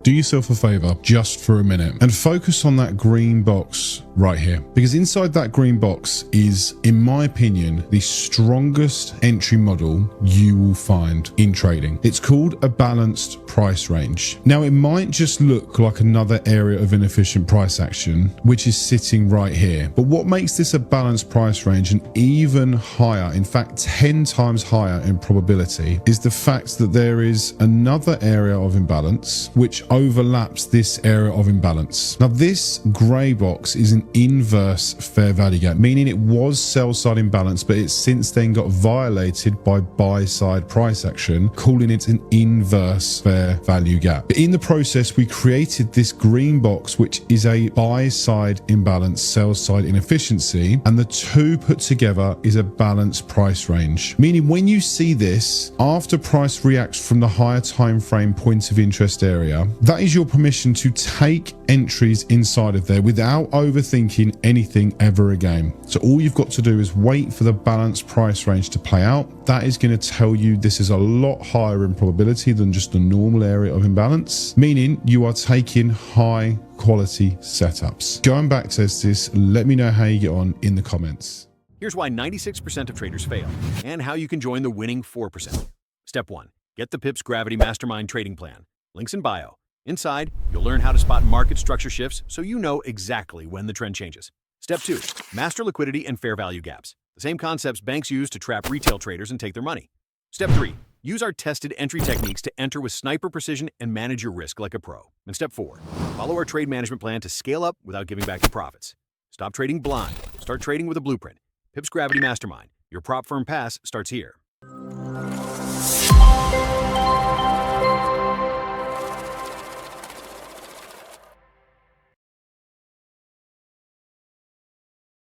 Do yourself a favor just for a minute and focus on that green box right here, because inside that green box is, in my opinion, the strongest entry model you will find in trading. It's called a balanced price range. Now, it might just look like another area of inefficient price action, which is sitting right here. But what makes this a balanced price range and even higher, in fact, 10 times higher in probability, is the fact that there is another area of imbalance which overlaps this area of imbalance. Now, this gray box is an inverse fair value gap, meaning it was sell side imbalance, but it's since then got violated by buy side price action, calling it an inverse fair value gap. But in the process, we created this green box, which is a buy side imbalance, sell side inefficiency, and the two put together is a balanced price range. Meaning when you see this, after price reacts from the higher time frame point of interest area, that is your permission to take entries inside of there without overthinking anything ever again. So all you've got to do is wait for the balanced price range to play out. That is going to tell you this is a lot higher in probability than just the normal area of imbalance, meaning you are taking high quality setups. Going back to this, let me know how you get on in the comments. Here's why 96% of traders fail and how you can join the winning 4%. Step 1. Get the PipsGravity Mastermind Trading Plan. Links in bio. Inside, you'll learn how to spot market structure shifts so you know exactly when the trend changes. Step 2. Master liquidity and fair value gaps. The same concepts banks use to trap retail traders and take their money. Step 3. Use our tested entry techniques to enter with sniper precision and manage your risk like a pro. And Step 4. Follow our trade management plan to scale up without giving back your profits. Stop trading blind. Start trading with a blueprint. PipsGravity Mastermind. Your prop firm pass starts here.